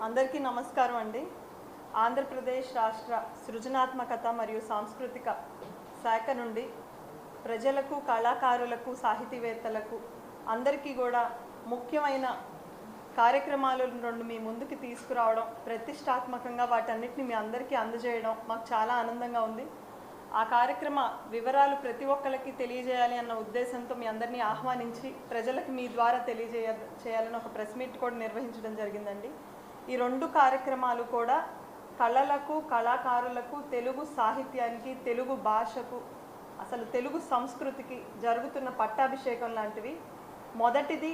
అందరికీ నమస్కారం అండి. ఆంధ్రప్రదేశ్ రాష్ట్ర సృజనాత్మకత మరియు సాంస్కృతిక శాఖ నుండి ప్రజలకు, కళాకారులకు, సాహితీవేత్తలకు అందరికీ కూడా ముఖ్యమైన కార్యక్రమాలను రెండు మీ ముందుకు తీసుకురావడం, ప్రతిష్టాత్మకంగా వాటన్నిటిని మీ అందరికీ అందజేయడం మాకు చాలా ఆనందంగా ఉంది. ఆ కార్యక్రమ వివరాలు ప్రతి ఒక్కరికి తెలియజేయాలి అన్న ఉద్దేశంతో మీ అందరినీ ఆహ్వానించి ప్రజలకు మీ ద్వారా చేయాలని ఒక ప్రెస్ మీట్ కూడా నిర్వహించడం జరిగిందండి. ఈ రెండు కార్యక్రమాలు కూడా కళలకు, కళాకారులకు, తెలుగు సాహిత్యానికి, తెలుగు భాషకు, అసలు తెలుగు సంస్కృతికి జరుగుతున్న పట్టాభిషేకం లాంటివి. మొదటిది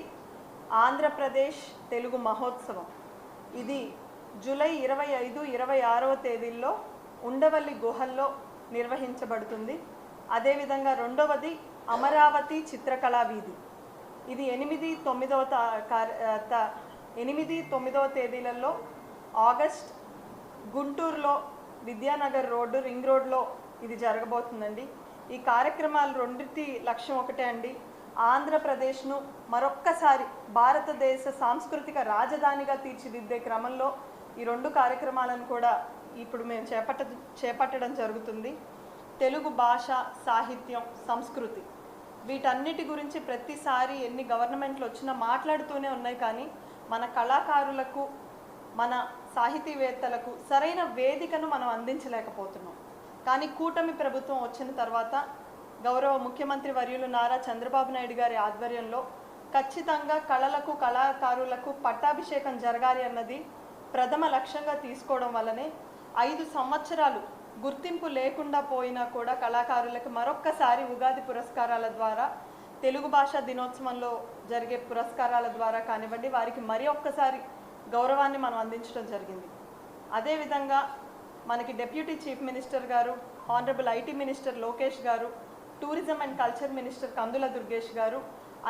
ఆంధ్రప్రదేశ్ తెలుగు మహోత్సవం. ఇది జూలై 25, 26వ తేదీల్లో ఉండవల్లి గుహల్లో నిర్వహించబడుతుంది. అదేవిధంగా రెండవది అమరావతి చిత్రకళా వీధి. ఇది 8, 9వ తేదీలలో ఆగస్ట్ గుంటూరులో విద్యానగర్ రోడ్డు, రింగ్ రోడ్లో ఇది జరగబోతుందండి. ఈ కార్యక్రమాలు రెండింటి లక్ష్యం ఒకటే అండి, ఆంధ్రప్రదేశ్ను మరొక్కసారి భారతదేశ సాంస్కృతిక రాజధానిగా తీర్చిదిద్దే క్రమంలో ఈ రెండు కార్యక్రమాలను కూడా ఇప్పుడు మేము చేపట్టడం జరుగుతుంది. తెలుగు భాష, సాహిత్యం, సంస్కృతి వీటన్నిటి గురించి ప్రతిసారి ఎన్ని గవర్నమెంట్లు వచ్చినా మాట్లాడుతూనే ఉన్నాయి. కానీ మన కళాకారులకు, మన సాహితీవేత్తలకు సరైన వేదికను మనం అందించలేకపోతున్నాం. కానీ కూటమి ప్రభుత్వం వచ్చిన తర్వాత గౌరవ ముఖ్యమంత్రి వర్యులు నారా చంద్రబాబు నాయుడు గారి ఆధ్వర్యంలో ఖచ్చితంగా కళలకు, కళాకారులకు పట్టాభిషేకం జరగాలి అన్నది ప్రథమ లక్ష్యంగా తీసుకోవడం వల్లనే 5 సంవత్సరాలు గుర్తింపు లేకుండా పోయినా కూడా కళాకారులకు మరొక్కసారి ఉగాది పురస్కారాల ద్వారా, తెలుగు భాషా దినోత్సవంలో జరిగే పురస్కారాల ద్వారా కానివ్వండి, వారికి మరి ఒక్కసారి గౌరవాన్ని మనం అందించడం జరిగింది. అదేవిధంగా మనకి డిప్యూటీ చీఫ్ మినిస్టర్ గారు, ఆనరబుల్ ఐటీ మినిస్టర్ లోకేష్ గారు, టూరిజం అండ్ కల్చర్ మినిస్టర్ కందుల దుర్గేష్ గారు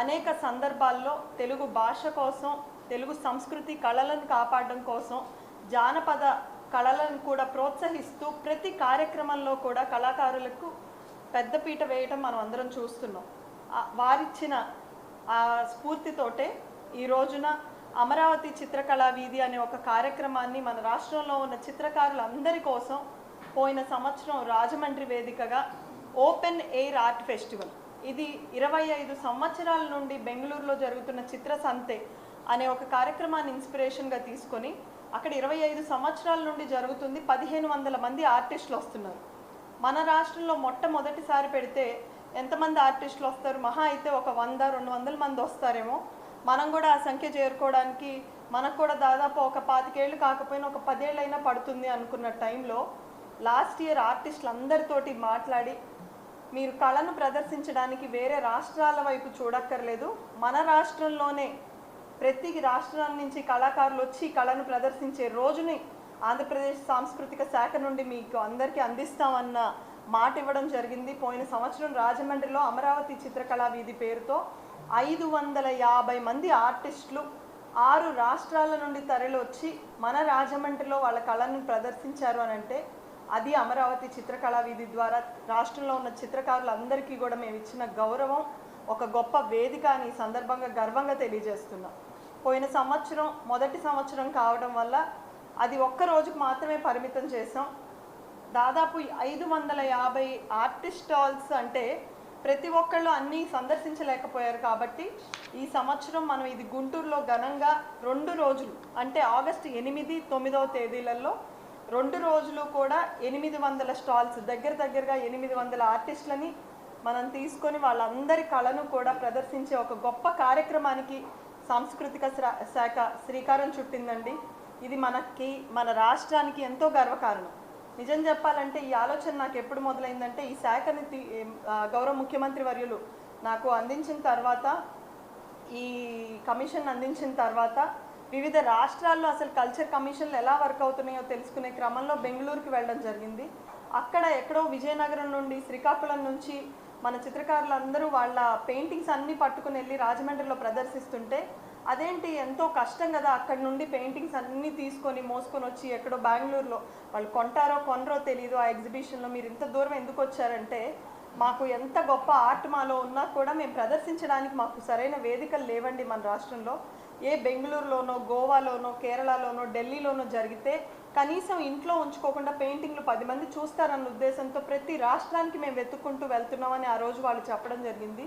అనేక సందర్భాల్లో తెలుగు భాష కోసం, తెలుగు సంస్కృతి కళలను కాపాడడం కోసం, జానపద కళలను కూడా ప్రోత్సహిస్తూ ప్రతి కార్యక్రమంలో కూడా కళాకారులకు పెద్దపీట వేయటం మనం అందరం చూస్తున్నాం. వారిచ్చిన ఆ స్ఫూర్తితోటే ఈ రోజున అమరావతి చిత్రకళా వీధి అనే ఒక కార్యక్రమాన్ని మన రాష్ట్రంలో ఉన్న చిత్రకారులందరి కోసం పోయిన సంవత్సరం రాజమండ్రి వేదికగా ఓపెన్ ఎయిర్ ఆర్ట్ ఫెస్టివల్, ఇది 25 సంవత్సరాల నుండి బెంగళూరులో జరుగుతున్న చిత్ర సంతే అనే ఒక కార్యక్రమాన్ని ఇన్స్పిరేషన్గా తీసుకొని అక్కడ 25 సంవత్సరాల నుండి జరుగుతుంది. 1500 మంది ఆర్టిస్టులు వస్తున్నారు. మన రాష్ట్రంలో మొట్టమొదటిసారి పెడితే ఎంతమంది ఆర్టిస్టులు వస్తారు? మహా అయితే ఒక 100-200 మంది వస్తారేమో. మనం కూడా ఆ సంఖ్య చేరుకోవడానికి మనకు కూడా దాదాపు ఒక 25 ఏళ్ళు కాకపోయినా ఒక 10 ఏళ్ళైనా పడుతుంది అనుకున్న టైంలో లాస్ట్ ఇయర్ ఆర్టిస్టులు అందరితోటి మాట్లాడి, మీరు కళను ప్రదర్శించడానికి వేరే రాష్ట్రాల వైపు చూడక్కర్లేదు, మన రాష్ట్రంలోనే ప్రతి రాష్ట్రం నుంచి కళాకారులు వచ్చి కళను ప్రదర్శించే రోజుని ఆంధ్రప్రదేశ్ సాంస్కృతిక శాఖ నుండి మీకు అందరికీ అందిస్తామన్న మాట ఇవ్వడం జరిగింది. పోయిన సంవత్సరం రాజమండ్రిలో అమరావతి చిత్రకళా వీధి పేరుతో 550 మంది ఆర్టిస్టులు 6 రాష్ట్రాల నుండి తరలి వచ్చి మన రాజమండ్రిలో వాళ్ళ కళను ప్రదర్శించారు అని అంటే అది అమరావతి చిత్రకళా వీధి ద్వారా రాష్ట్రంలో ఉన్న చిత్రకారులందరికీ కూడా మేము ఇచ్చిన గౌరవం, ఒక గొప్ప వేదిక అని ఈ సందర్భంగా గర్వంగా తెలియజేస్తున్నాం. పోయిన సంవత్సరం మొదటి సంవత్సరం కావడం వల్ల అది ఒక్క రోజుకు మాత్రమే పరిమితం చేసాం. దాదాపు 550 ఆర్టిస్ట్ స్టాల్స్ అంటే ప్రతి ఒక్కళ్ళు అన్నీ సందర్శించలేకపోయారు. కాబట్టి ఈ సంవత్సరం మనం ఇది గుంటూరులో ఘనంగా 2 రోజులు అంటే ఆగస్టు 8, 9వ తేదీలలో 2 రోజులు కూడా 800 స్టాల్స్, దగ్గరగా 800 ఆర్టిస్టులని మనం తీసుకొని వాళ్ళందరి కళను కూడా ప్రదర్శించే ఒక గొప్ప కార్యక్రమానికి సాంస్కృతిక శాఖ శ్రీకారం చుట్టిందండి. ఇది మన రాష్ట్రానికి ఎంతో గర్వకారణం. నిజం చెప్పాలంటే ఈ ఆలోచన నాకు ఎప్పుడు మొదలైందంటే, ఈ శాఖని గౌరవ ముఖ్యమంత్రి వర్యులు నాకు అందించిన తర్వాత, ఈ కమిషన్ అందించిన తర్వాత వివిధ రాష్ట్రాల్లో అసలు కల్చర్ కమిషన్లు ఎలా వర్క్ అవుతున్నాయో తెలుసుకునే క్రమంలో బెంగళూరుకి వెళ్ళడం జరిగింది. అక్కడ ఎక్కడో విజయనగరం నుండి, శ్రీకాకుళం నుంచి మన చిత్రకారులందరూ వాళ్ళ పెయింటింగ్స్ అన్నీ పట్టుకుని వెళ్ళి రాజమండ్రిలో ప్రదర్శిస్తుంటే, అదేంటి ఎంతో కష్టం కదా అక్కడ నుండి పెయింటింగ్స్ అన్నీ తీసుకొని మోసుకొని వచ్చి ఎక్కడో బెంగళూరులో వాళ్ళు కొంటారో కొనరో తెలియదు ఆ ఎగ్జిబిషన్లో, మీరు ఇంత దూరం ఎందుకు వచ్చారంటే, మాకు ఎంత గొప్ప ఆర్ట్ మాలో ఉన్నా కూడా మేము ప్రదర్శించడానికి మాకు సరైన వేదికలు లేవండి మన రాష్ట్రంలో. ఏ బెంగళూరులోనో, గోవాలోనో, కేరళలోనో, ఢిల్లీలోనో జరిగితే కనీసం ఇంట్లో ఉంచుకోకుండా పెయింటింగ్లు 10 మంది చూస్తారన్న ఉద్దేశంతో ప్రతి రాష్ట్రానికి మేము వెతుక్కుంటూ వెళ్తున్నామని ఆ రోజు వాళ్ళు చెప్పడం జరిగింది.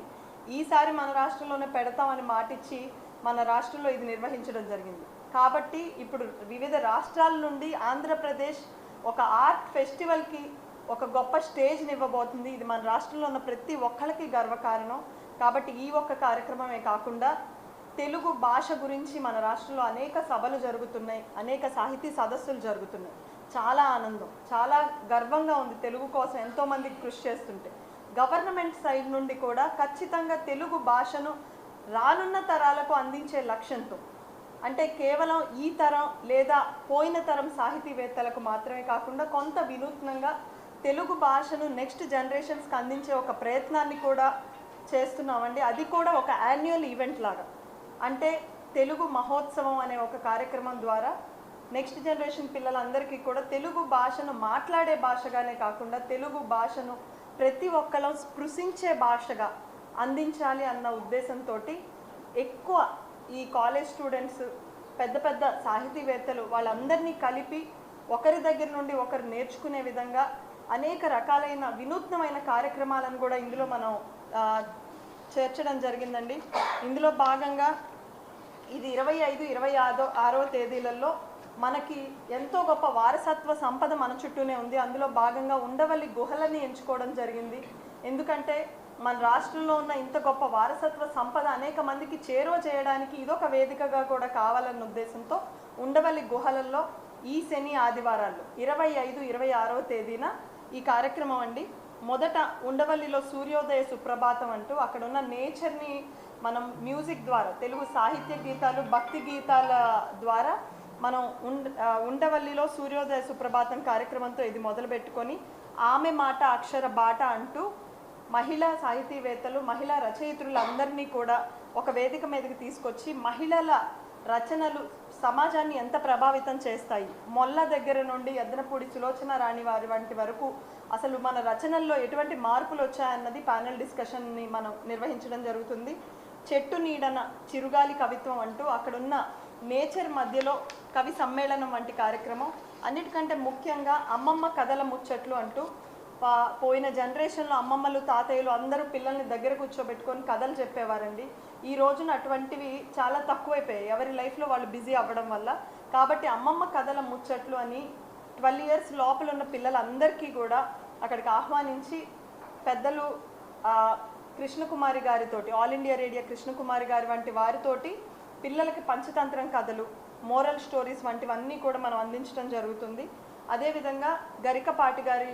ఈసారి మన రాష్ట్రంలోనే పెడతామని మాటిచ్చి మన రాష్ట్రంలో ఇది నిర్వహించడం జరిగింది. కాబట్టి ఇప్పుడు వివిధ రాష్ట్రాల నుండి ఆంధ్రప్రదేశ్ ఒక ఆర్ట్ ఫెస్టివల్కి ఒక గొప్ప స్టేజ్ని ఇవ్వబోతుంది. ఇది మన రాష్ట్రంలో ఉన్న ప్రతి ఒక్కరికి గర్వకారణం. కాబట్టి ఈ ఒక్క కార్యక్రమమే కాకుండా తెలుగు భాష గురించి మన రాష్ట్రంలో అనేక సభలు జరుగుతున్నాయి, అనేక సాహితీ సదస్సులు జరుగుతున్నాయి. చాలా ఆనందం, చాలా గర్వంగా ఉంది. తెలుగు కోసం ఎంతోమంది కృషి చేస్తుంటే గవర్నమెంట్ సైడ్ నుండి కూడా ఖచ్చితంగా తెలుగు భాషను రానున్న తరాలకు అందించే లక్ష్యంతో, అంటే కేవలం ఈ తరం లేదా పోయిన తరం సాహితీవేత్తలకు మాత్రమే కాకుండా కొంత వినూత్నంగా తెలుగు భాషను నెక్స్ట్ జనరేషన్స్కి అందించే ఒక ప్రయత్నాన్ని కూడా చేస్తున్నామండి. అది కూడా ఒక యాన్యువల్ ఈవెంట్ లాగా, అంటే తెలుగు మహోత్సవం అనే ఒక కార్యక్రమం ద్వారా నెక్స్ట్ జనరేషన్ పిల్లలందరికీ కూడా తెలుగు భాషను మాట్లాడే భాషగానే కాకుండా తెలుగు భాషను ప్రతి ఒక్కరు స్పృశించే భాషగా అందించాలి అన్న ఉద్దేశంతో ఎక్కువ ఈ కాలేజ్ స్టూడెంట్స్, పెద్ద పెద్ద సాహితీవేత్తలు వాళ్ళందరినీ కలిపి ఒకరి దగ్గర నుండి ఒకరు నేర్చుకునే విధంగా అనేక రకాలైన వినూత్నమైన కార్యక్రమాలను కూడా ఇందులో మనం చేర్చడం జరిగిందండి. ఇందులో భాగంగా ఇది 25, 26వ తేదీలలో మనకి ఎంతో గొప్ప వారసత్వ సంపద మన చుట్టూనే ఉంది. అందులో భాగంగా ఉండవల్లి గుహలని ఎంచుకోవడం జరిగింది. ఎందుకంటే మన రాష్ట్రంలో ఉన్న ఇంత గొప్ప వారసత్వ సంపద అనేక మందికి చేరువ చేయడానికి ఇదొక వేదికగా కూడా కావాలన్న ఉద్దేశంతో ఉండవల్లి గుహలలో ఈ శని ఆదివారాల్లో 25, 26వ తేదీన ఈ కార్యక్రమం అండి. మొదట ఉండవల్లిలో సూర్యోదయ సుప్రభాతం అంటూ అక్కడ ఉన్న నేచర్ని మనం మ్యూజిక్ ద్వారా, తెలుగు సాహిత్య గీతాలు, భక్తి గీతాల ద్వారా మనం ఉండవల్లిలో సూర్యోదయ సుప్రభాతం కార్యక్రమంతో ఇది మొదలుపెట్టుకొని ఆమె మాట అక్షర బాట అంటూ మహిళా సాహితీవేత్తలు, మహిళా రచయిత్రులందరినీ కూడా ఒక వేదిక మీదకి తీసుకొచ్చి మహిళల రచనలు సమాజాన్ని ఎంత ప్రభావితం చేస్తాయి, మొల్ల దగ్గర నుండి ఎద్దనపూడి సులోచన రాణి వారి వంటి వరకు అసలు మన రచనల్లో ఎటువంటి మార్పులు వచ్చాయన్నది ప్యానెల్ డిస్కషన్ని మనం నిర్వహించడం జరుగుతుంది. చెట్టు నీడన చిరుగాలి కవిత్వం అంటూ అక్కడున్న నేచర్ మధ్యలో కవి సమ్మేళనం వంటి కార్యక్రమం, అన్నిటికంటే ముఖ్యంగా అమ్మమ్మ కథల ముచ్చట్లు అంటూ పోయిన జనరేషన్లో అమ్మమ్మలు, తాతయ్యలు అందరూ పిల్లల్ని దగ్గర కూర్చోబెట్టుకొని కథలు చెప్పేవారండి. ఈ రోజున అటువంటివి చాలా తక్కువైపోయాయి, ఎవరి లైఫ్లో వాళ్ళు బిజీ అవ్వడం వల్ల. కాబట్టి అమ్మమ్మ కథల ముచ్చట్లు అని 12 years లోపల ఉన్న పిల్లలందరికీ కూడా అక్కడికి ఆహ్వానించి పెద్దలు కృష్ణకుమారి గారితోటి, ఆల్ ఇండియా రేడియో కృష్ణకుమారి గారి వంటి వారితోటి పిల్లలకి పంచతంత్రం కథలు, మోరల్ స్టోరీస్ వంటివన్నీ కూడా మనం అందించడం జరుగుతుంది. అదేవిధంగా గరికపాటి గారి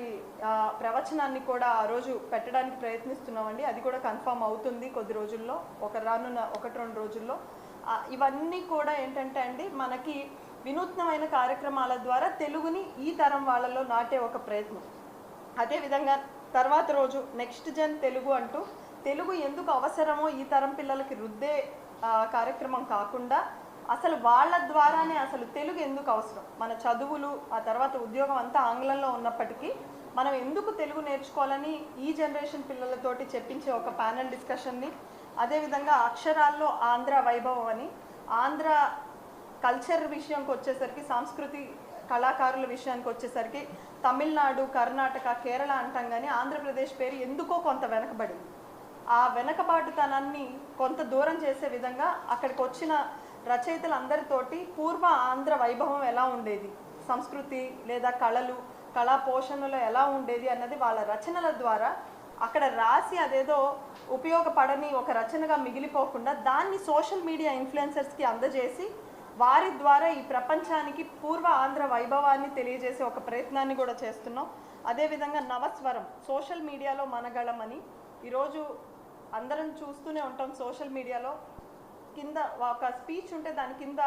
ప్రవచనాన్ని కూడా ఆ రోజు పెట్టడానికి ప్రయత్నిస్తున్నామండి. అది కూడా కన్ఫర్మ్ అవుతుంది కొద్ది రోజుల్లో, రానున్న 1-2 రోజుల్లో. ఇవన్నీ కూడా ఏంటంటే అండి, మనకి వినూత్నమైన కార్యక్రమాల ద్వారా తెలుగుని ఈ తరం వాళ్ళలో నాటే ఒక ప్రయత్నం. అదేవిధంగా తర్వాత రోజు నెక్స్ట్ జన్ తెలుగు అంటూ తెలుగు ఎందుకు అవసరమో ఈ తరం పిల్లలకి రుద్దే కార్యక్రమం కాకుండా అసలు వాళ్ళ ద్వారానే అసలు తెలుగు ఎందుకు అవసరం, మన చదువులు ఆ తర్వాత ఉద్యోగం అంతా ఆంగ్లంలో ఉన్నప్పటికీ మనం ఎందుకు తెలుగు నేర్చుకోవాలని ఈ జనరేషన్ పిల్లలతోటి చెప్పించే ఒక ప్యానెల్ డిస్కషన్ని, అదేవిధంగా అక్షరాల్లో ఆంధ్ర వైభవం అని, ఆంధ్ర కల్చర్ విషయానికి వచ్చేసరికి, సంస్కృతి కళాకారుల విషయానికి వచ్చేసరికి తమిళనాడు, కర్ణాటక, కేరళ అంటాం కానీ ఆంధ్రప్రదేశ్ పేరు ఎందుకో కొంత వెనకబడింది. ఆ వెనకబాటుతనాన్ని కొంత దూరం చేసే విధంగా అక్కడికి వచ్చిన రచయితలందరితోటి పూర్వ ఆంధ్ర వైభవం ఎలా ఉండేది, సంస్కృతి లేదా కళలు, కళా పోషణలో ఎలా ఉండేది అన్నది వాళ్ళ రచనల ద్వారా అక్కడ రాసి అదేదో ఉపయోగపడని ఒక రచనగా మిగిలిపోకుండా దాన్ని సోషల్ మీడియా ఇన్ఫ్లుయెన్సర్స్కి అందజేసి వారి ద్వారా ఈ ప్రపంచానికి పూర్వ ఆంధ్ర వైభవాన్ని తెలియజేసే ఒక ప్రయత్నాన్ని కూడా చేస్తున్నాం. అదేవిధంగా నవస్వరం, సోషల్ మీడియాలో మనగళం అని ఈరోజు అందరం చూస్తూనే ఉంటాం. సోషల్ మీడియాలో కింద ఒక స్పీచ్ ఉంటే దాని కింద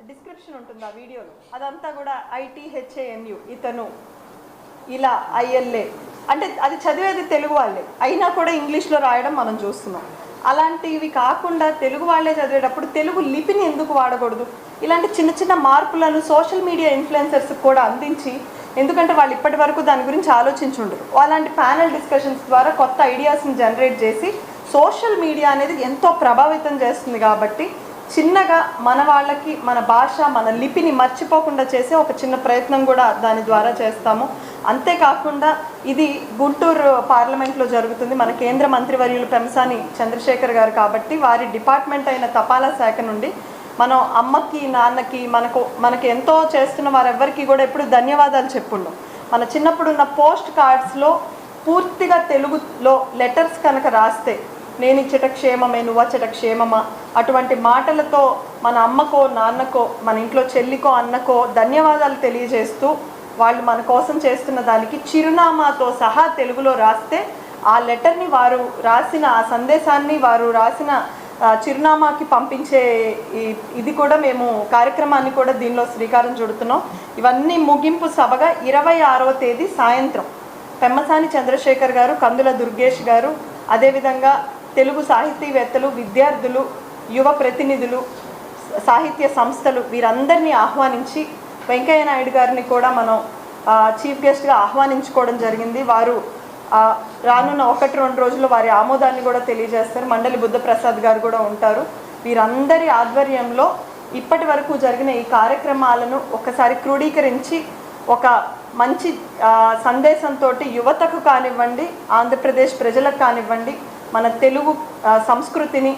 డిస్క్రిప్షన్ ఉంటుంది ఆ వీడియోలో, అదంతా కూడా ITHANU, ఇతను ఇలా ILA అంటే అది చదివేది తెలుగు వాళ్ళే అయినా కూడా ఇంగ్లీష్లో రాయడం మనం చూస్తున్నాం. అలాంటివి కాకుండా తెలుగు వాళ్ళే చదివేటప్పుడు తెలుగు లిపిని ఎందుకు వాడకూడదు, ఇలాంటి చిన్న చిన్న మార్పులను సోషల్ మీడియా ఇన్ఫ్లుయెన్సర్స్కి కూడా అందించి, ఎందుకంటే వాళ్ళు ఇప్పటి వరకు దాని గురించి ఆలోచించుండరు, అలాంటి ప్యానెల్ డిస్కషన్స్ ద్వారా కొత్త ఐడియాస్ని జనరేట్ చేసి సోషల్ మీడియా అనేది ఎంతో ప్రభావితం చేస్తుంది. కాబట్టి చిన్నగా మన వాళ్ళకి మన భాష మన లిపిని మర్చిపోకుండా చేసే ఒక చిన్న ప్రయత్నం కూడా దాని ద్వారా చేస్తాము. అంతేకాకుండా ఇది గుంటూరు పార్లమెంట్లో జరుగుతుంది. మన కేంద్ర మంత్రివర్యులు పెంసాని చంద్రశేఖర్ గారు కాబట్టి వారి డిపార్ట్మెంట్ అయిన తపాలా శాఖ నుండి మనం అమ్మకి నాన్నకి మనకు ఎంతో చేస్తున్న వారెవ్వరికి కూడా ఎప్పుడు ధన్యవాదాలు చెప్పుండం. మన చిన్నప్పుడు ఉన్న పోస్ట్ కార్డ్స్లో పూర్తిగా తెలుగులో లెటర్స్ కనుక రాస్తే నేను ఇచ్చట క్షేమమే నువ్వచ్చట క్షేమమా అటువంటి మాటలతో మన అమ్మకో నాన్నకో మన ఇంట్లో చెల్లికో అన్నకో ధన్యవాదాలు తెలియజేస్తూ వాళ్ళు మన కోసం చేస్తున్న దానికి చిరునామాతో సహా తెలుగులో రాస్తే ఆ లెటర్ని వారు రాసిన ఆ సందేశాన్ని వారు రాసిన చిరునామాకి పంపించే ఇది కూడా మేము కార్యక్రమాన్ని కూడా దీనిలో శ్రీకారం చుడుతున్నాం. ఇవన్నీ ముగింపు సభగా 26వ తేదీ సాయంత్రం పెమ్మసాని చంద్రశేఖర్ గారు, కందుల దుర్గేష్ గారు, అదేవిధంగా తెలుగు సాహితీవేత్తలు, విద్యార్థులు, యువ ప్రతినిధులు, సాహిత్య సంస్థలు వీరందరినీ ఆహ్వానించి వెంకయ్య నాయుడు గారిని కూడా మనం చీఫ్ గెస్ట్గా ఆహ్వానించుకోవడం జరిగింది. వారు రానున్న 1-2 రోజుల్లో వారి ఆమోదాన్ని కూడా తెలియజేస్తారు. మండలి బుద్ధప్రసాద్ గారు కూడా ఉంటారు. వీరందరి ఆధ్వర్యంలో ఇప్పటి వరకు జరిగిన ఈ కార్యక్రమాలను ఒకసారి క్రోడీకరించి ఒక మంచి సందేశంతో యువతకు కానివ్వండి, ఆంధ్రప్రదేశ్ ప్రజలకు కానివ్వండి, మన తెలుగు సంస్కృతిని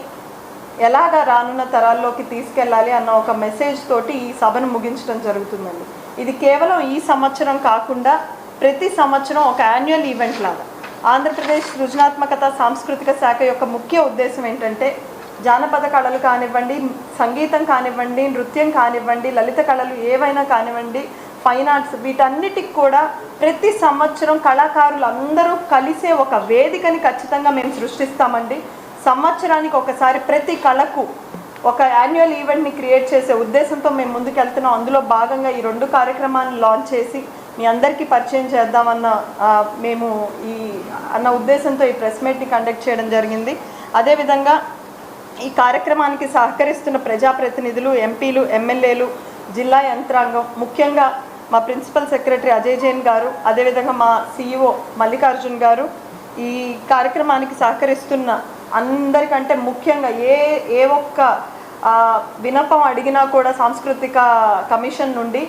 ఎలాగా రానున్న తరాల్లోకి తీసుకెళ్ళాలి అన్న ఒక మెసేజ్ తోటి ఈ సభను ముగించడం జరుగుతుందండి. ఇది కేవలం ఈ సంవత్సరం కాకుండా ప్రతి సంవత్సరం ఒక యాన్యువల్ ఈవెంట్ లాగా. ఆంధ్రప్రదేశ్ సృజనాత్మకత సాంస్కృతిక శాఖ యొక్క ముఖ్య ఉద్దేశం ఏంటంటే జానపద కళలు కానివ్వండి, సంగీతం కానివ్వండి, నృత్యం కానివ్వండి, లలిత కళలు ఏవైనా కానివ్వండి, ఫైన్ ఆర్ట్స్, వీటన్నిటికి కూడా ప్రతి సంవత్సరం కళాకారులు అందరూ కలిసే ఒక వేదికని ఖచ్చితంగా మేము సృష్టిస్తామండి. సంవత్సరానికి ఒకసారి ప్రతి కళకు ఒక యాన్యువల్ ఈవెంట్ని క్రియేట్ చేసే ఉద్దేశంతో మేము ముందుకెళ్తున్నాం. అందులో భాగంగా ఈ 2 కార్యక్రమాలను లాంచ్ చేసి మీ అందరికీ పరిచయం చేద్దామన్న అన్న ఉద్దేశంతో ఈ ప్రెస్ మీట్ని కండక్ట్ చేయడం జరిగింది. అదేవిధంగా ఈ కార్యక్రమానికి సహకరిస్తున్న ప్రజాప్రతినిధులు, ఎంపీలు, ఎమ్మెల్యేలు, జిల్లా యంత్రాంగం, ముఖ్యంగా మా ప్రిన్సిపల్ సెక్రటరీ అజయ్ జైన్ గారు, అదేవిధంగా మా CEO మల్లికార్జున్ గారు, ఈ కార్యక్రమానికి సహకరిస్తున్న అందరికంటే ముఖ్యంగా ఏ ఒక్క విన్నపం అడిగినా కూడా సాంస్కృతిక కమిషన్ నుండి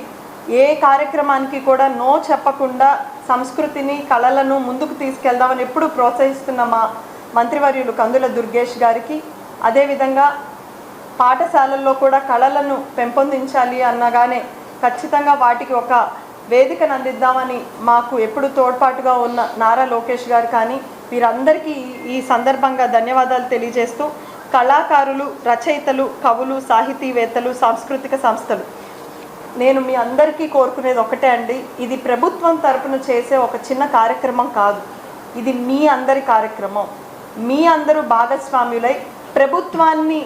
ఏ కార్యక్రమానికి కూడా నో చెప్పకుండా సంస్కృతిని, కళలను ముందుకు తీసుకెళ్దామని ఎప్పుడు ప్రోత్సహిస్తున్న మా మంత్రివర్యులు కందుల దుర్గేష్ గారికి, అదేవిధంగా పాఠశాలల్లో కూడా కళలను పెంపొందించాలి అన్నగానే ఖచ్చితంగా వాటికి ఒక వేదికను అందిద్దామని మాకు ఎప్పుడు తోడ్పాటుగా ఉన్న నారా లోకేష్ గారు కానీ వీరందరికీ ఈ సందర్భంగా ధన్యవాదాలు తెలియజేస్తూ, కళాకారులు, రచయితలు, కవులు, సాహితీవేత్తలు, సాంస్కృతిక సంస్థలు, నేను మీ అందరికీ కోరుకునేది ఒకటే అండి, ఇది ప్రభుత్వం తరపున చేసే ఒక చిన్న కార్యక్రమం కాదు, ఇది మీ అందరి కార్యక్రమం. మీ అందరూ భాగస్వామ్యులై ప్రభుత్వాన్ని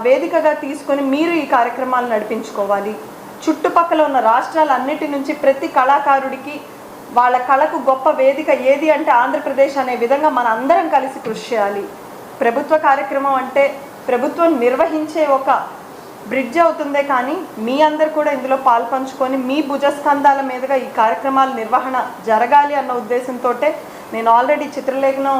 వేదికగా తీసుకొని మీరు ఈ కార్యక్రమాలు నడిపించుకోవాలి. చుట్టుపక్కల ఉన్న రాష్ట్రాలన్నిటి నుంచి ప్రతి కళాకారుడికి వాళ్ళ కళకు గొప్ప వేదిక ఏది అంటే ఆంధ్రప్రదేశ్ అనే విధంగా మన అందరం కలిసి కృషి చేయాలి. ప్రభుత్వ కార్యక్రమం అంటే ప్రభుత్వం నిర్వహించే ఒక బ్రిడ్జ్ అవుతుందే కానీ మీ అందరు కూడా ఇందులో పాల్పంచుకొని మీ భుజస్కంధాల మీదుగా ఈ కార్యక్రమాల నిర్వహణ జరగాలి అన్న ఉద్దేశంతో నేను ఆల్రెడీ చిత్రలేఖనం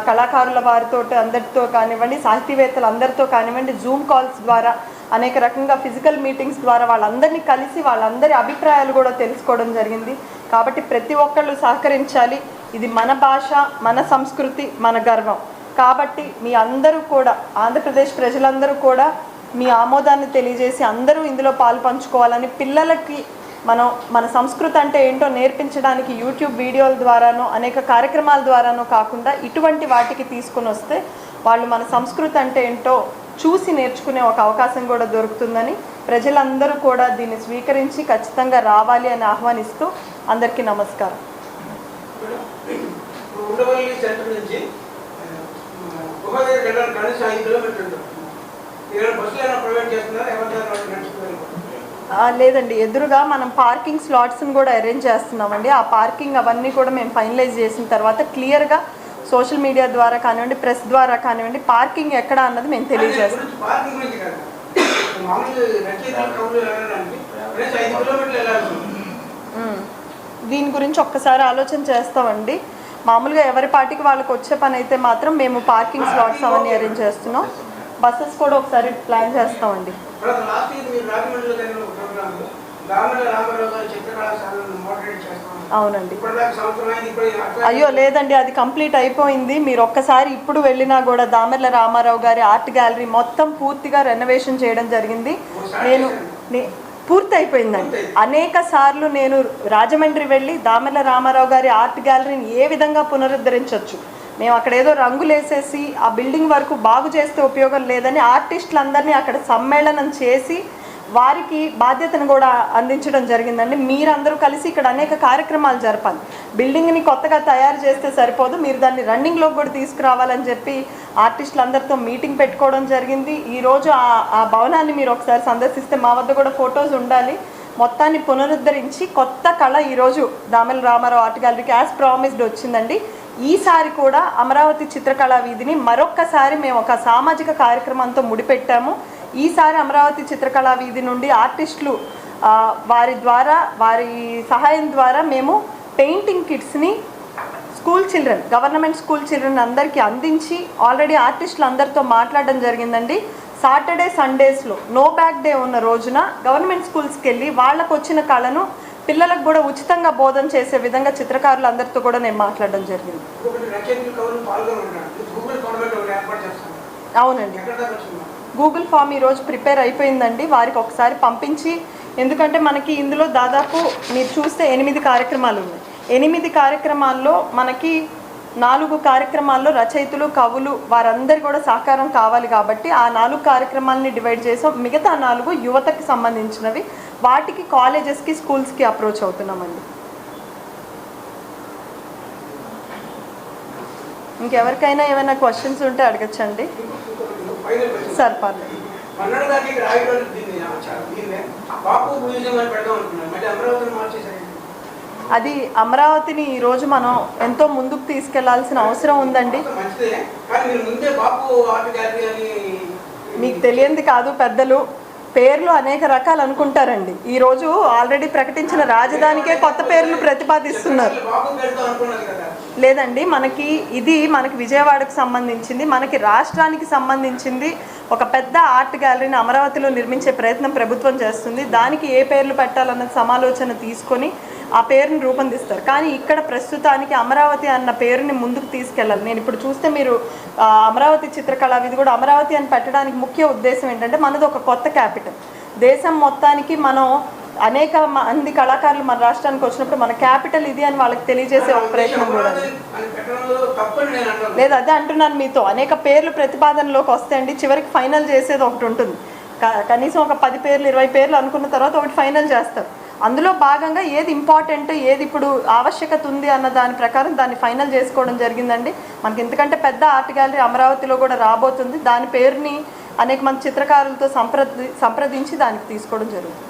కళాకారుల వారితో అందరితో కానివ్వండి, సాహితీవేత్తలు అందరితో కానివ్వండి, జూమ్ కాల్స్ ద్వారా అనేక రకంగా ఫిజికల్ మీటింగ్స్ ద్వారా వాళ్ళందరినీ కలిసి వాళ్ళందరి అభిప్రాయాలు కూడా తెలుసుకోవడం జరిగింది. కాబట్టి ప్రతి ఒక్కళ్ళు సహకరించాలి. ఇది మన భాష, మన సంస్కృతి, మన గర్వం. కాబట్టి మీ అందరూ కూడా, ఆంధ్రప్రదేశ్ ప్రజలందరూ కూడా మీ ఆమోదాన్ని తెలియజేసి అందరూ ఇందులో పాల్పంచుకోవాలని, పిల్లలకి మన సంస్కృతి అంటే ఏంటో నేర్పించడానికి యూట్యూబ్ వీడియోల ద్వారానో అనేక కార్యక్రమాల ద్వారానో కాకుండా ఇటువంటి వాటికి తీసుకుని వస్తే వాళ్ళు మన సంస్కృతి అంటే ఏంటో చూసి నేర్చుకునే ఒక అవకాశం కూడా దొరుకుతుందని ప్రజలందరూ కూడా దీన్ని స్వీకరించి ఖచ్చితంగా రావాలి అని ఆహ్వానిస్తూ అందరికీ నమస్కారం. లేదండి, ఎదురుగా మనం పార్కింగ్ స్లాట్స్ని కూడా అరేంజ్ చేస్తున్నామండి. ఆ పార్కింగ్ అవన్నీ కూడా మేము ఫైనలైజ్ చేసిన తర్వాత క్లియర్గా సోషల్ మీడియా ద్వారా కానివ్వండి, ప్రెస్ ద్వారా కానివ్వండి, పార్కింగ్ ఎక్కడ అన్నది మేము తెలియజేస్తాం. దీని గురించి ఒక్కసారి ఆలోచన చేస్తామండి. మామూలుగా ఎవరి పార్టీకి వాళ్ళకి వచ్చే పని అయితే మాత్రం మేము పార్కింగ్ స్లాట్స్ అవన్నీ అరేంజ్ చేస్తున్నాం. బస్సెస్ కూడా ఒకసారి ప్లాన్ చేస్తామండి. అవునండి. అయ్యో లేదండి, అది కంప్లీట్ అయిపోయింది. మీరు ఒక్కసారి ఇప్పుడు వెళ్ళినా కూడా దామెర్ల రామారావు గారి ఆర్ట్ గ్యాలరీ మొత్తం పూర్తిగా రెనోవేషన్ చేయడం జరిగింది. పూర్తి అయిపోయిందండి. అనేక సార్లు నేను రాజమండ్రి వెళ్ళి దామెర్ల రామారావు గారి ఆర్ట్ గ్యాలరీని ఏ విధంగా పునరుద్ధరించవచ్చు, మేము అక్కడ ఏదో రంగులు వేసేసి ఆ బిల్డింగ్ వరకు బాగు చేస్తే ఉపయోగం లేదని ఆర్టిస్టులందరినీ అక్కడ సమ్మేళనం చేసి వారికి బాధ్యతను కూడా అందించడం జరిగిందండి. మీరందరూ కలిసి ఇక్కడ అనేక కార్యక్రమాలు జరపాలి. బిల్డింగ్ని కొత్తగా తయారు చేస్తే సరిపోదు, మీరు దాన్ని రన్నింగ్లోకి కూడా తీసుకురావాలని చెప్పి ఆర్టిస్టులందరితో మీటింగ్ పెట్టుకోవడం జరిగింది. ఈరోజు ఆ భవనాన్ని మీరు ఒకసారి సందర్శిస్తే మా వద్ద కూడా ఫొటోస్ ఉండాలి. మొత్తాన్ని పునరుద్ధరించి కొత్త కళ ఈరోజు దామెర్ల రామారావు ఆర్ట్ గ్యాలరీకి యాజ్ ప్రామిస్డ్ వచ్చిందండి. ఈసారి కూడా అమరావతి చిత్రకళా వీధిని మరొక్కసారి మేము ఒక సామాజిక కార్యక్రమంతో ముడిపెట్టాము. ఈసారి అమరావతి చిత్రకళా వీధి నుండి ఆర్టిస్టులు వారి సహాయం ద్వారా మేము పెయింటింగ్ కిట్స్ని school children, government school children అందరికీ అందించి ఆల్రెడీ ఆర్టిస్టులు అందరితో మాట్లాడడం జరిగిందండి. సాటర్డే సండేస్లో నో బ్యాక్ డే ఉన్న రోజున గవర్నమెంట్ స్కూల్స్కి వెళ్ళి వాళ్ళకు వచ్చిన కళను పిల్లలకు కూడా ఉచితంగా బోధన చేసే విధంగా చిత్రకారులు అందరితో కూడా నేను మాట్లాడడం జరిగింది. అవునండి, గూగుల్ ఫామ్ ఈరోజు ప్రిపేర్ అయిపోయిందండి. వారికి ఒకసారి పంపించి, ఎందుకంటే మనకి ఇందులో దాదాపు మీరు చూస్తే 8 కార్యక్రమాలు ఉన్నాయి. 8 కార్యక్రమాల్లో మనకి 4 కార్యక్రమాల్లో రచయితలు, కవులు వారందరి కూడా సహకారం కావాలి కాబట్టి ఆ 4 కార్యక్రమాలని డివైడ్ చేసాం. మిగతా 4 యువతకి సంబంధించినవి. వాటికి కాలేజెస్కి, స్కూల్స్కి అప్రోచ్ అవుతున్నామండి. ఇంకెవరికైనా ఏమైనా క్వశ్చన్స్ ఉంటే అడగచ్చండి సార్. పర్లేదు. అది అమరావతిని ఈరోజు మనం ఎంతో ముందుకు తీసుకెళ్లాల్సిన అవసరం ఉందండి. మీకు తెలియంది కాదు, పెద్దలు పేర్లు అనేక రకాలు అనుకుంటారండి. ఈరోజు ఆల్రెడీ ప్రకటించిన రాజధానికే కొత్త పేర్లు ప్రతిపాదిస్తున్నారు. లేదండి, మనకి విజయవాడకు సంబంధించింది, మనకి రాష్ట్రానికి సంబంధించింది ఒక పెద్ద ఆర్ట్ గ్యాలరీని అమరావతిలో నిర్మించే ప్రయత్నం ప్రభుత్వం చేస్తుంది. దానికి ఏ పేర్లు పెట్టాలన్న సమాలోచన తీసుకొని ఆ పేరుని రూపొందిస్తారు. కానీ ఇక్కడ ప్రస్తుతానికి అమరావతి అన్న పేరుని ముందుకు తీసుకెళ్ళాలి. నేను ఇప్పుడు చూస్తే మీరు అమరావతి చిత్రకళా వీధి కూడా అమరావతి అని పెట్టడానికి ముఖ్య ఉద్దేశం ఏంటంటే మనది ఒక కొత్త క్యాపిటల్. దేశం మొత్తానికి మనం అనేక మంది కళాకారులు మన రాష్ట్రానికి వచ్చినప్పుడు మన క్యాపిటల్ ఇది అని వాళ్ళకి తెలియజేసే ఒక ప్రయత్నం కూడా లేదు. అదే అంటున్నాను మీతో, అనేక పేర్లు ప్రతిపాదనలోకి వస్తాయండి. చివరికి ఫైనల్ చేసేది ఒకటి ఉంటుంది. కనీసం ఒక 10 పేర్లు 20 పేర్లు అనుకున్న తర్వాత ఒకటి ఫైనల్ చేస్తారు. అందులో భాగంగా ఏది ఇంపార్టెంట్, ఏది ఇప్పుడు ఆవశ్యకత ఉంది అన్న దాని ప్రకారం దాన్ని ఫైనల్ చేసుకోవడం జరిగిందండి. మనకి ఎందుకంటే పెద్ద ఆర్ట్ గ్యాలరీ అమరావతిలో కూడా రాబోతుంది. దాని పేరుని అనేక మంది చిత్రకారులతో సంప్రదించి దానికి తీసుకోవడం జరుగుతుంది.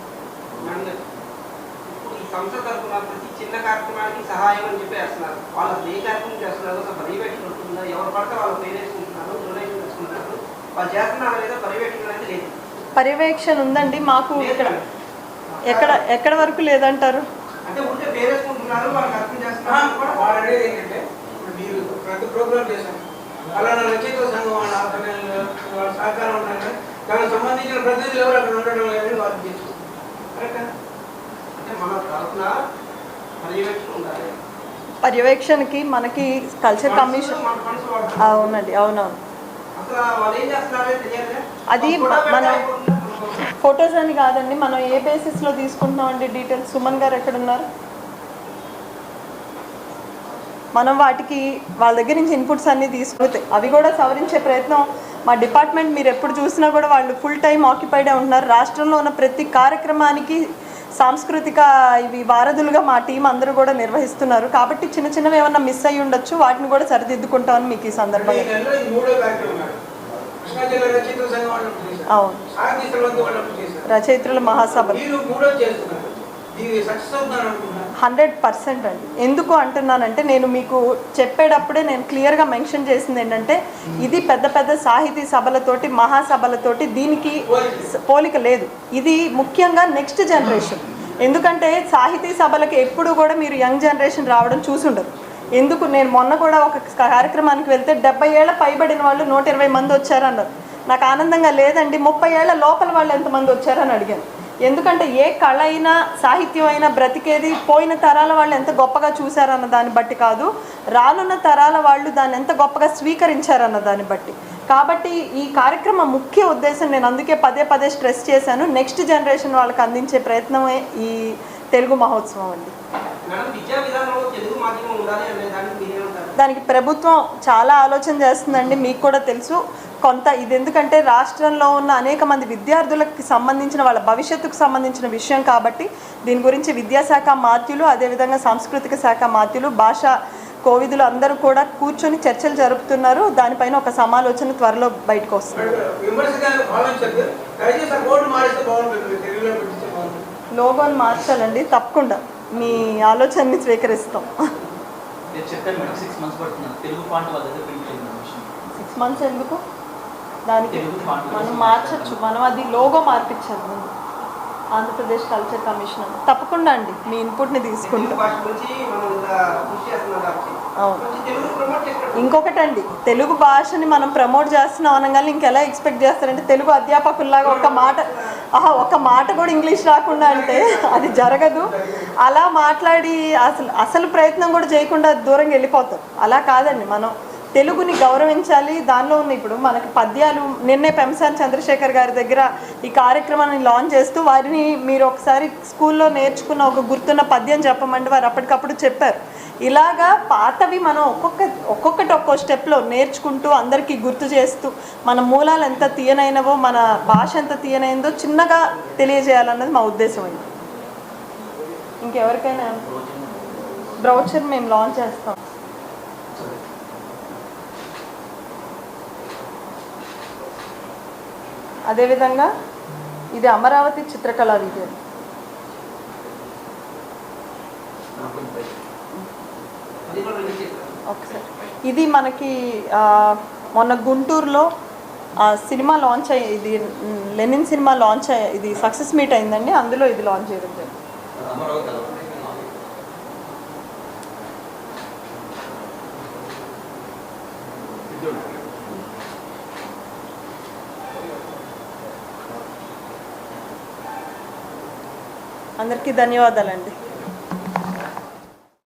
పర్యవేక్షణ ఉందండి మాకు. ఇక్కడ ఎక్కడ వరకు లేదంటారు? పర్యవేక్షణకి మనకి కల్చర్ కమిషన్. అవునండి, అవునవును. అది మన ఫొటోస్ అని కాదండి, మనం ఏ బేసిస్లో తీసుకుంటున్నామండి డీటెయిల్స్. సుమన్ గారు ఎక్కడున్నారు? మనం వాటికి వాళ్ళ దగ్గర నుంచి ఇన్పుట్స్ అన్నీ తీసుకుంటే అవి కూడా సవరించే ప్రయత్నం మా డిపార్ట్మెంట్. మీరు ఎప్పుడు చూసినా కూడా వాళ్ళు ఫుల్ టైం ఆక్యుపైడే ఉంటున్నారు. రాష్ట్రంలో ఉన్న ప్రతి కార్యక్రమానికి సాంస్కృతిక వారధులుగా మా టీం అందరూ కూడా నిర్వహిస్తున్నారు. కాబట్టి చిన్న చిన్నవి ఏమన్నా మిస్ అయ్యి ఉండొచ్చు, వాటిని కూడా సరిదిద్దుకుంటామని మీకు ఈ సందర్భంగా. అవును, రచయిత్రుల మహాసభ 100% అండి. ఎందుకు అంటున్నానంటే నేను మీకు చెప్పేటప్పుడే నేను క్లియర్గా మెన్షన్ చేసింది ఏంటంటే ఇది పెద్ద పెద్ద సాహితీ సభలతోటి, మహాసభలతోటి దీనికి పోలిక లేదు. ఇది ముఖ్యంగా నెక్స్ట్ జనరేషన్. ఎందుకంటే సాహితీ సభలకి ఎప్పుడు కూడా మీరు యంగ్ జనరేషన్ రావడం చూసుండరు. ఎందుకు, నేను మొన్న కూడా ఒక కార్యక్రమానికి వెళ్తే 70 ఏళ్ళ పైబడిన వాళ్ళు 120 మంది వచ్చారన్నారు. నాకు ఆనందంగా లేదండి. 30 ఏళ్ల లోపల వాళ్ళు ఎంతమంది వచ్చారని అడిగాను. ఎందుకంటే ఏ కళ అయినా సాహిత్యం అయినా బ్రతికేది పోయిన తరాల వాళ్ళు ఎంత గొప్పగా చూశారన్న దాన్ని బట్టి కాదు, రానున్న తరాల వాళ్ళు దాన్ని ఎంత గొప్పగా స్వీకరించారన్న దాన్ని బట్టి. కాబట్టి ఈ కార్యక్రమం ముఖ్య ఉద్దేశం, నేను అందుకే పదే పదే స్ట్రెస్ చేశాను, నెక్స్ట్ జనరేషన్ వాళ్ళకి అందించే ప్రయత్నమే ఈ తెలుగు మహోత్సవం అండి. దానికి ప్రభుత్వం చాలా ఆలోచన చేస్తుందండి, మీకు కూడా తెలుసు. కొంత ఇది ఎందుకంటే రాష్ట్రంలో ఉన్న అనేక మంది విద్యార్థులకు సంబంధించిన వాళ్ళ భవిష్యత్తుకు సంబంధించిన విషయం కాబట్టి దీని గురించి విద్యాశాఖ మాత్యులు, అదేవిధంగా సాంస్కృతిక శాఖ మాత్యులు, భాషా కోవిదులు అందరూ కూడా కూర్చొని చర్చలు జరుపుతున్నారు. దానిపైన ఒక సమాలోచన త్వరలో బయటకు వస్తుంది. లోగోని మార్చాలండి, తప్పకుండా మీ ఆలోచనని స్వీకరిస్తాం. 6 months ఎందుకు? దానికి మనం మార్చచ్చు, మనం అది లోగో మార్పించాలి ముందు. ఆంధ్రప్రదేశ్ కల్చర్ కమిషన్ తప్పకుండా అండి మీ ఇన్పుట్ని తీసుకుంటాం. అవును, ఇంకొకటండి, తెలుగు భాషని మనం ప్రమోట్ చేస్తున్నాం అనగానే ఇంకెలా ఎక్స్పెక్ట్ చేస్తారంటే తెలుగు అధ్యాపకుల్లాగా ఒక మాట కూడా ఇంగ్లీష్ రాకుండా అంటే అది జరగదు. అలా మాట్లాడి అసలు ప్రయత్నం కూడా చేయకుండా దూరంగా వెళ్ళిపోతాం. అలా కాదండి, మనం తెలుగుని గౌరవించాలి. దానిలో ఉన్న ఇప్పుడు మనకి పద్యాలు, నిన్నే పెంసాని చంద్రశేఖర్ గారి దగ్గర ఈ కార్యక్రమాన్ని లాంచ్ చేస్తూ వారిని మీరు ఒకసారి స్కూల్లో నేర్చుకున్న ఒక గుర్తున్న పద్యం చెప్పమంటే వారు అప్పటికప్పుడు చెప్పారు. ఇలాగా పాతవి మనం ఒక్కొక్కటి ఒక్కో స్టెప్లో నేర్చుకుంటూ అందరికీ గుర్తు చేస్తూ మన మూలాలు ఎంత తీయనైనవో, మన భాష ఎంత తీయనైందో చిన్నగా తెలియజేయాలన్నది మా ఉద్దేశం అండి. ఇంకెవరికైనా బ్రౌచర్ మేము లాంచ్ చేస్తాం. అదేవిధంగా ఇది అమరావతి చిత్రకళా విద్య. ఒకసారి ఇది మనకి మొన్న గుంటూరులో సినిమా లాంచ్ అయ్యి, ఇది లెనిన్ సినిమా లాంచ్ అయ్యి, ఇది సక్సెస్ మీట్ అయిందండి, అందులో ఇది లాంచ్ చేయడం జరిగింది. అందరికీ ధన్యవాదాలండి.